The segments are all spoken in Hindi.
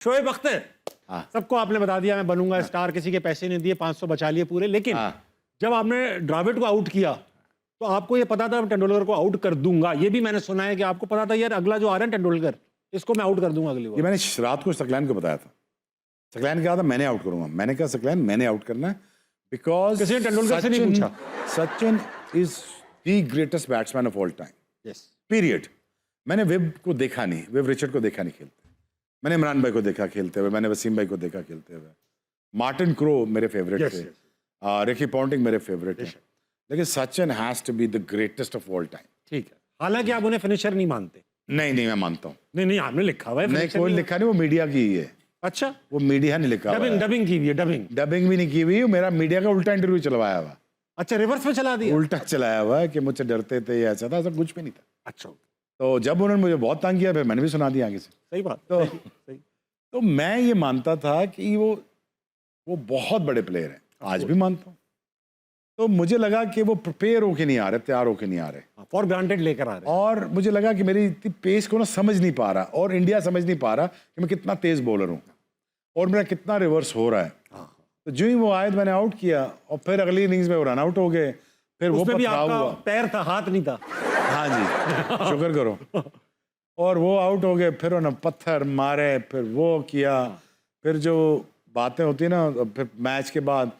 शोएब अख्तर, हाँ। सबको आपने बता दिया मैं बनूंगा स्टार, किसी के पैसे नहीं दिए, 500 बचा लिए पूरे, लेकिन जब आपने द्रविड़ को आउट किया तो आपको ये पता था मैं तेंदुलकर को आउट कर दूंगा। ये भी मैंने सुना है कि आपको पता था यार अगला जो आ रहा है तेंदुलकर, इसको मैं आउट कर दूंगा अगली ये बार। मैंने रात को सकलैन को बताया था। सकलैन कहा था मैंने आउट करूंगा, मैंने कहा सकलैन मैंने आउट करना है, बिकॉज किसी ने तेंदुलकर से नहीं पूछा। Sachin is the greatest batsman of all time, yes, period. मैंने विव को देखा नहीं, विव रिचर्ड को देखा नहीं खेलते, मैंने इमरान भाई को देखा खेलते हुए, मैंने वसीम भाई को देखा खेलते हुए, मार्टिन क्रो मेरे फेवरेट Yes, थे, रिकी पॉन्टिंग मेरे फेवरेट है, लेकिन Sachin has to be the greatest of all time. ठीक है। हालांकि आप उन्हें फिनिशर नहीं मानते। नहीं नहीं, मैं मानता हूँ। नहीं नहीं, आपने लिखा हुआ है नहीं, finisher कोई नहीं लिखा नहीं, वो मीडिया की ही है। अच्छा, वो मीडिया ने लिखा हुआ डबिंग है। डबिंग की हुई है, डबिंग। डबिंग भी नहीं की हुई, मेरा मीडिया का उल्टा इंटरव्यू चलवाया हुआ, अच्छा, रिवर्स में चला दिया। उल्टा चलाया हुआ है कि मुझसे डरते थे, ऐसा था, ऐसा कुछ भी नहीं था। अच्छा, तो जब उन्होंने मुझे बहुत तंग किया, फिर मैंने भी सुना दिया आगे से। सही बात। तो सही। तो मैं ये मानता था कि वो बहुत बड़े प्लेयर हैं, आज भी मानता हूँ। तो मुझे लगा कि वो प्रिपेयर होके नहीं आ रहे, तैयार होके नहीं आ रहे, फॉर ग्रांटेड लेकर आ रहे हैं। और मुझे लगा कि मेरी इतनी पेस को ना समझ नहीं पा रहा, और इंडिया समझ नहीं पा रहा कि मैं कितना तेज बॉलर हूँ और मेरा कितना रिवर्स हो रहा है। तो जो ही वो आए तो मैंने आउट किया, और फिर अगली इनिंग्स में वो रन आउट हो गए, फिर वो उसमें भी पथराव आपका हुआ। पैर था, हाथ नहीं था। हाँ जी, शुक्र करो। और वो आउट हो गए, फिर उन्होंने पत्थर मारे, फिर वो किया, फिर जो बातें होती है ना, फिर मैच के बाद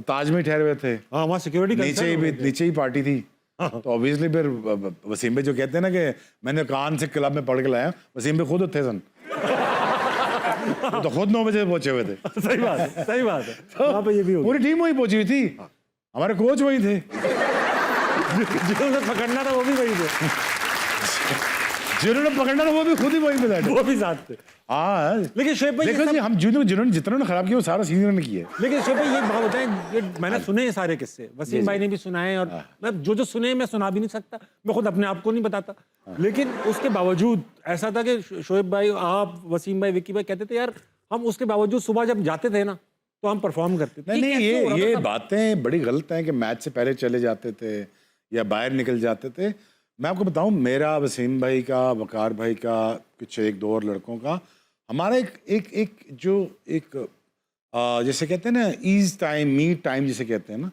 ताज में ठहरे हुए थे, हाँ, वहाँ सिक्योरिटी नीचे ही पार्टी थी। तो ऑब्वियसली फिर वसीम भाई जो कहते हैं ना कि मैंने कान से क्लब में पढ़ के लाया, वसीम भाई खुद थे सन। वो तो खुद 9 बजे पहुंचे हुए थे। सही बात है, सही बात है। वहाँ पे ये भी हो पूरी टीम वही पहुंची हुई थी, हमारे कोच वही थे, जिन्होंने पकड़ना था वो भी वही थे, जिन्होंने पकड़ना था वो भी खुद ही वहीं पे बैठे। वो भी साथ थे। हाँ, लेकिन शोएब भाई देखो जी, हम जिन्होंने जितना खराब किया वो सारा सीनियर ने किया है। लेकिन शोएब भाई ये बात बताएं, ये मैंने सुने हैं सारे किस्से, वसीम भाई ने भी सुनाए, और मैं जो सुने मैं सुना भी नहीं सकता, मैं खुद अपने आप को नहीं बताता। लेकिन उसके बावजूद ऐसा था कि शोएब भाई, आप, वसीम भाई, विक्की भाई कहते थे यार हम उसके बावजूद सुबह जब जाते थे ना तो हम परफॉर्म करते थे। नहीं, ये बातें बड़ी गलत हैं कि मैच से पहले चले जाते थे या बाहर निकल जाते थे। मैं आपको बताऊं, मेरा, वसीम भाई का, वकार भाई का, कुछ एक दो और लड़कों का, हमारा जैसे कहते हैं ना ईज टाइम, मीट टाइम जिसे कहते हैं ना,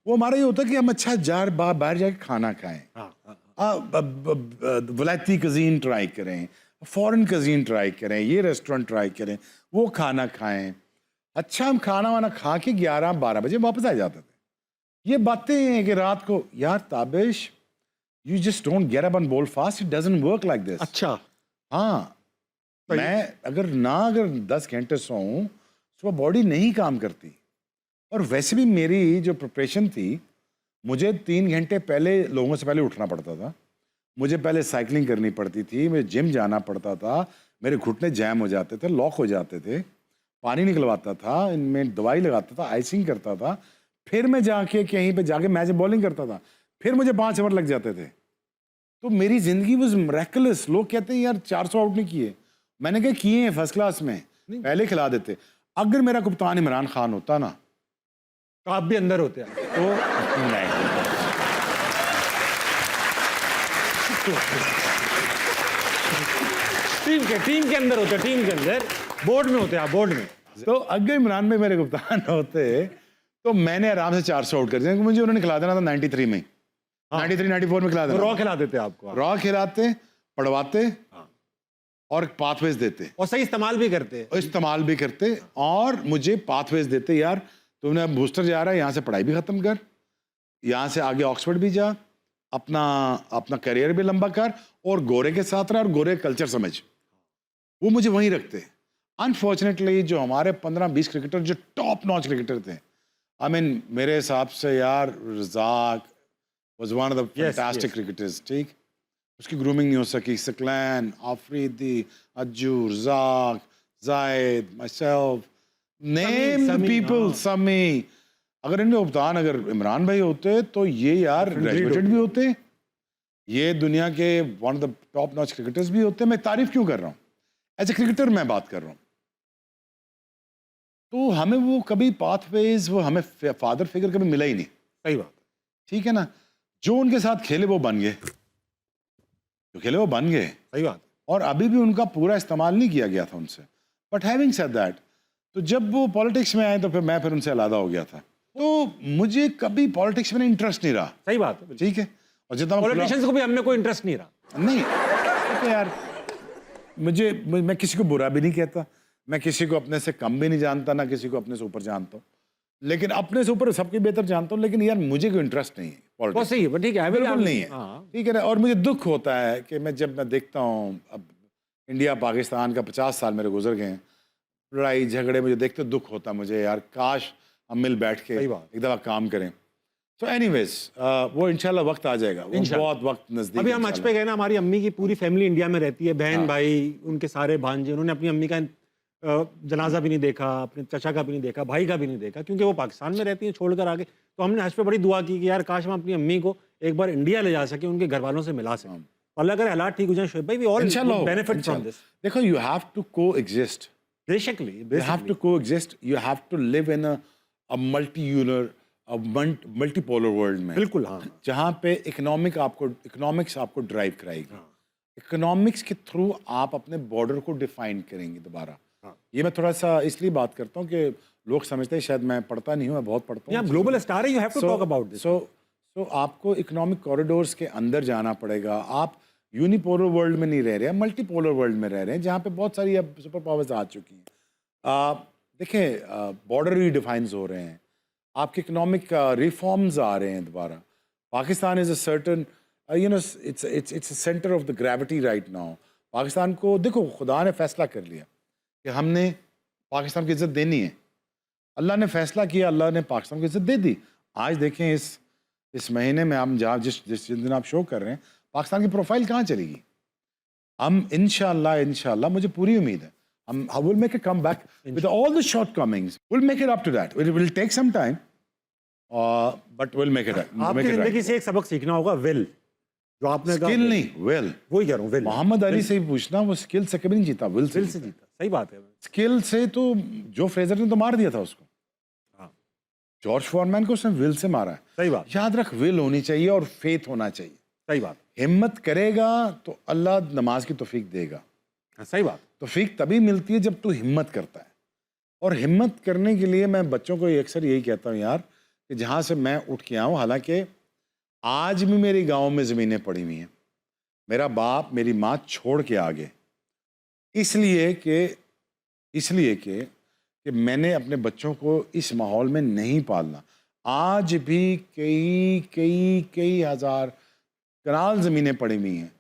वो हमारा ये होता है कि हम अच्छा बाहर जाके खाना खाएं, वलायती कज़ीन ट्राई करें, फॉरेन कज़ीन ट्राई करें, ये रेस्टोरेंट ट्राई करें, वो खाना खाएं। अच्छा, हम खाना वाना खा के 11-12 बजे वापस आ जाते थे। ये बातें हैं कि रात को, यार Tabish, you just don't get up and bowl fast, it doesn't work like this। अच्छा, हाँ, मैं अगर 10 घंटे सोऊं, सुबह बॉडी नहीं काम करती। और वैसे भी मेरी जो प्रिपरेशन थी, मुझे 3 घंटे पहले लोगों से पहले उठना पड़ता था, मुझे पहले साइकिलिंग करनी पड़ती थी, मुझे जिम जाना पड़ता था, मेरे घुटने जैम हो जाते थे, लॉक हो जाते थे, पानी निकलवाता था, इनमें दवाई लगाता था, आइसिंग करता था, फिर मैं जाके कहीं पे जाके मैच बॉलिंग करता था, फिर मुझे 5 ओवर लग जाते थे। तो मेरी जिंदगी वाज मिरेकलस। लोग कहते हैं यार 400 आउट नहीं किए, मैंने कहा किए हैं, फर्स्ट क्लास में, पहले खिला देते। अगर मेरा कप्तान इमरान खान होता ना तो आप भी अंदर होते हैं तो नहीं, टीम के अंदर होते, टीम के अंदर, बोर्ड में होते, आप बोर्ड में। तो अगर इमरान में मेरे कप्तान होते तो मैंने आराम से 400 आउट कर दिया, मुझे उन्होंने खिला देना था 93 में, 93-94 में खिला देना। रॉ खिला देते आपको, रॉ खिलाते, पढ़वाते और पाथवेज देते, और सही इस्तेमाल भी करते, और मुझे पाथवेज देते, यार तुमने बूस्टर जा रहा है, यहाँ से पढ़ाई भी खत्म कर, यहाँ से आगे ऑक्सफोर्ड भी जा, अपना करियर भी लंबा कर, और गोरे के साथ रहा और गोरे कल्चर समझ। वो मुझे वहीं रखते। अनफॉर्चुनेटली जो हमारे 15-20 क्रिकेटर जो टॉप नॉच क्रिकेटर थे, आई मीन मेरे हिसाब से यार Razzaq was one of the fantastic cricketers, ठीक, उसकी ग्रूमिंग नहीं हो सकी, सकलैन, आफरीदी, अज्जू, रज़ाक, जायद, myself, name the people, समी। अगर इनके कप्तान अगर इमरान भाई होते तो ये यार ग्रेजुएटेड भी होते, ये दुनिया के one of the top notch cricketers भी होते। मैं तारीफ क्यों कर रहा हूँ, एज ए क्रिकेटर मैं बात कर रहा हूँ। तो हमें वो कभी पाथवेज, वो हमें फादर फिगर कभी मिला ही नहीं। सही बात, ठीक है ना, जो उनके साथ खेले वो बन गए, जो खेले वो बन गए, सही बात। और अभी भी उनका पूरा इस्तेमाल नहीं किया गया था उनसे, बट हैविंग सेड दैट, तो जब वो पॉलिटिक्स में आए तो फिर उनसे अलग हो गया था। तो मुझे कभी पॉलिटिक्स में इंटरेस्ट नहीं रहा। सही बात है, ठीक है, और जितना पॉलिटिशियंस को भी हमें कोई इंटरेस्ट नहीं रहा। नहीं, तो यार मैं किसी को बुरा भी नहीं कहता, मैं किसी को अपने से कम भी नहीं जानता, ना किसी को अपने से ऊपर जानता हूँ, लेकिन अपने से ऊपर सबके बेहतर जानता हूँ। लेकिन यार मुझे कोई इंटरेस्ट नहीं है बहुत पॉलिटिक्स, सही है, ठीक है, बिल्कुल नहीं है। हाँ। ठीक है ना, और मुझे दुख होता है कि जब मैं देखता हूँ अब इंडिया पाकिस्तान का 50 साल मेरे गुजर गए हैं, लड़ाई झगड़े मुझे देखते दुख होता है मुझे, यार काश हम मिल बैठ के सही बात। एक दफ़ा काम करें। सो एनीवेज वो इंशाल्लाह वक्त आ जाएगा, वो बहुत वक्त नजदीक। अभी हम हज पे गए ना, हमारी अम्मी की पूरी फैमिली इंडिया में रहती है, बहन भाई, उनके सारे भांजे, उन्होंने अपनी अम्मी का जनाजा भी नहीं देखा, अपने चचा का भी नहीं देखा, भाई का भी नहीं देखा, क्योंकि वो पाकिस्तान में रहती हैं छोड़कर आगे। तो हमने हज पे बड़ी दुआ की कि यार काश हम अपनी अम्मी को एक बार इंडिया ले जा सके, उनके घर वालों से मिला सकें। अल्लाह करे हालात ठीक हो जाए शोएब भाई, we all benefit from this. देखो, you have to coexist, basically you have to coexist, you have to live in a multipolar world में, बिल्कुल, हाँ, जहाँ पे इकोनॉमिक्स आपको ड्राइव कराएगी। इकोनॉमिक्स के थ्रू आप अपने बॉर्डर को डिफाइन करेंगे दोबारा। ये मैं थोड़ा सा इसलिए बात करता हूँ कि लोग समझते हैं, शायद मैं पढ़ता नहीं हूँ, मैं बहुत पढ़ता हूँ। यहाँ ग्लोबल स्टार है, you have to talk about this. So आपको इकोनॉमिक कॉरिडोर्स के अंदर जाना पड़ेगा। आप यूनिपोलर वर्ल्ड में नहीं रह रहे हैं, मल्टीपोलर वर्ल्ड में रह रहे हैं, जहाँ पे बहुत सारी अब सुपर पावर्स आ चुकी हैं। देखें, बॉर्डर रीडिफाइंस हो रहे हैं, आपके इकोनॉमिक रिफॉर्म्स आ रहे हैं दोबारा। Pakistan is a certain it's a centre of the gravity right now. Pakistan को देखो, खुदा ने फैसला कर लिया कि हमने पाकिस्तान को इज़्ज़त देनी है। अल्लाह ने फैसला किया, अल्लाह ने पाकिस्तान को इज़्ज़त दे दी। आज देखें इस महीने में हम जहाँ जिस दिन आप शो कर रहे हैं, पाकिस्तान की प्रोफाइल कहाँ चलेगी। हम इंशाल्लाह मुझे पूरी उम्मीद है, हम will make a come back with all the shortcomings, will make it up to that, it will take some time, but will make it. आपकी जिंदगी से एक सबक सीखना होगा, विल, जो आपने कहा, स्किल नहीं, विल। वही कह रहा हूँ, विल। मोहम्मद अली से ही पूछना, वो स्किल से कभी नहीं जीता, विल से जीता। सही बात है। स्किल से तो जो फ्रेजर ने तो मार दिया था उसको, जॉर्ज फॉरमैन को उसने विल से मारा है। सही बात। याद रख, विल होनी चाहिए और फेथ होना चाहिए। सही बात। हिम्मत करेगा तो अल्लाह नमाज की तौफीक देगा। सही बात। तौफीक तभी मिलती है जब तू हिम्मत करता है। और हिम्मत करने के लिए मैं बच्चों को अक्सर यही कहता हूँ यार, कि जहाँ से मैं उठ के आऊँ, हालांकि आज भी मेरी गांव में ज़मीनें पड़ी हुई हैं, मेरा बाप मेरी माँ छोड़ के आ गए, इसलिए कि मैंने अपने बच्चों को इस माहौल में नहीं पालना। आज भी कई हज़ार कनाल ज़मीनें पड़ी हुई हैं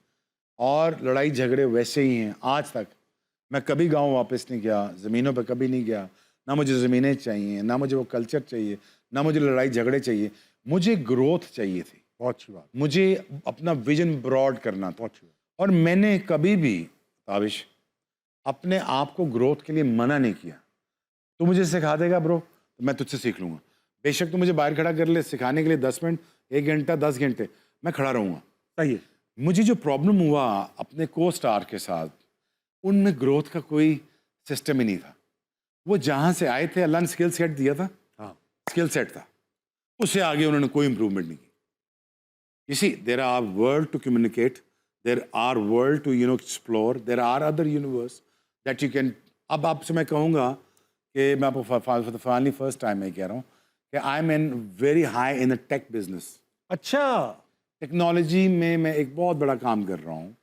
और लड़ाई झगड़े वैसे ही हैं आज तक। मैं कभी गांव वापस नहीं गया, ज़मीनों पे कभी नहीं गया, ना मुझे ज़मीनें चाहिए, ना मुझे वो कल्चर चाहिए, ना मुझे लड़ाई झगड़े चाहिए, मुझे ग्रोथ चाहिए थी। बहुत अच्छी बात। मुझे अपना विजन ब्रॉड करना था, और मैंने कभी भी ताबिश अपने आप को ग्रोथ के लिए मना नहीं किया। तू मुझे सिखा देगा ब्रो, तो मैं तुझसे सीख लूँगा। बेशक तू मुझे बाहर खड़ा कर ले सिखाने के लिए 10 मिनट, 1 घंटा, 10 घंटे, मैं खड़ा रहूँगा। सही है। मुझे जो प्रॉब्लम हुआ अपने को स्टार के साथ, उनमें ग्रोथ का कोई सिस्टम ही नहीं था। वो जहाँ से आए थे, अल्लाह ने स्किल सेट दिया था, हाँ स्किल सेट था, उससे आगे उन्होंने कोई इंप्रूवमेंट नहीं की। You see, there are world to communicate, there are world to explore, there are other universe that you can। अब आपसे मैं कहूँगा कि मैं आपको फाइनली फर्स्ट टाइम मैं कह रहा हूँ कि I am in very high in the tech business. अच्छा, टेक्नोलॉजी में मैं एक बहुत बड़ा काम कर रहा हूँ,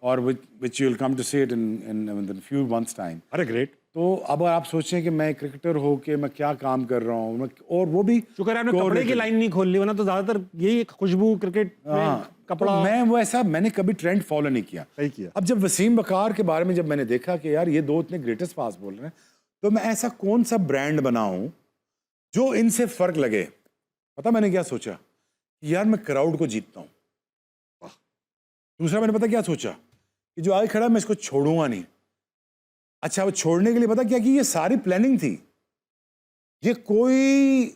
और which you will come to see it in few months time. अरे ग्रेट। तो अब आप सोचें कि मैं क्रिकेटर हो के मैं क्या काम कर रहा हूँ, और वो भी शुक्र है आपने कपड़े की लाइन नहीं खोल ली, वरना तो ज्यादातर यही खुशबू क्रिकेट में कपड़ा। तो मैं वो ऐसा, मैंने कभी ट्रेंड फॉलो नहीं किया। सही किया। अब जब वसीम बकार के बारे में जब मैंने देखा कि यार ये दो इतने ग्रेटेस्ट फास्ट बोल रहे हैं, तो मैं ऐसा कौन सा ब्रांड बनाऊं जो इनसे फर्क लगे। पता मैंने क्या सोचा कि यार मैं क्राउड को जीतता हूँ। दूसरा मैंने पता क्या सोचा कि जो आगे खड़ा मैं इसको छोड़ूंगा नहीं। अच्छा, वो छोड़ने के लिए पता क्या कि ये सारी प्लानिंग थी, ये कोई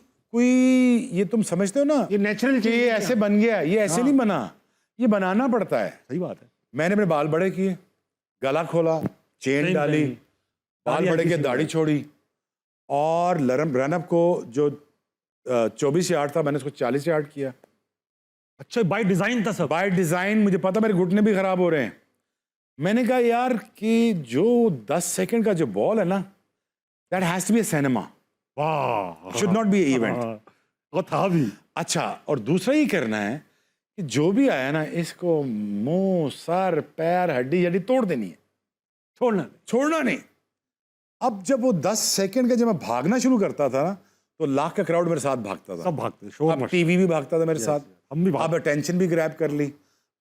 ये तुम समझते हो ना, ये नेचुरल कि ये ऐसे बन गया, ये ऐसे नहीं बना, ये बनाना पड़ता है। सही बात है। मैंने अपने बाल बड़े किए, गला खोला, चेन डाली, बाल बड़े के दाढ़ी छोड़ी, और रनअप को जो 24 यार्ड था मैंने उसको 40 यार्ड किया। अच्छा, बाय डिजाइन था सब। By design. मुझे पता मेरे घुटने भी खराब हो रहे हैं, मैंने कहा यार कि जो 10 सेकंड का जो बॉल है ना, that has to be a cinema, वाह, should not be a event. वो था भी। अच्छा, और दूसरा ये करना है कि जो भी आया ना, इसको मुंह, सर, पैर, हड्डी हड्डी तोड़ देनी है, छोड़ना नहीं। छोड़ना नहीं। अब जब वो 10 सेकंड का जब मैं भागना शुरू करता था ना, तो लाख का क्राउड मेरे साथ भागता था। सब भागते, शोर अब मच। टीवी भी भागता था मेरे साथ, हम भी भागते। अब अटेंशन भी ग्रैब कर ली।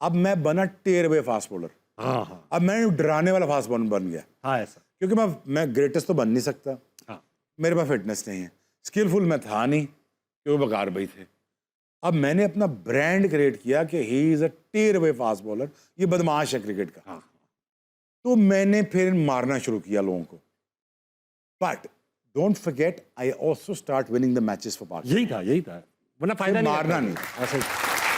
अब मैं बना टेयर अवे फास्ट बॉलर। हाँ हाँ अब मैं डराने वाला फास्ट बॉलर बन गया, हाँ, ऐसा। क्योंकि मैं ग्रेटेस्ट तो बन नहीं सकता, हाँ, मेरे पास फिटनेस नहीं है, स्किलफुल मैं था नहीं, क्योंकि वो बेकार भाई थे। अब मैंने अपना ब्रांड क्रिएट किया कि he is a tearaway fast bowler, ये बदमाश है क्रिकेट का। हाँ। तो मैंने फिर मारना शुरू किया लोगों को। But don't forget, I also start winning the matches for Pakistan. यही था, वरना फायदा नहीं मारना रहता। नहीं। ऐसा ही।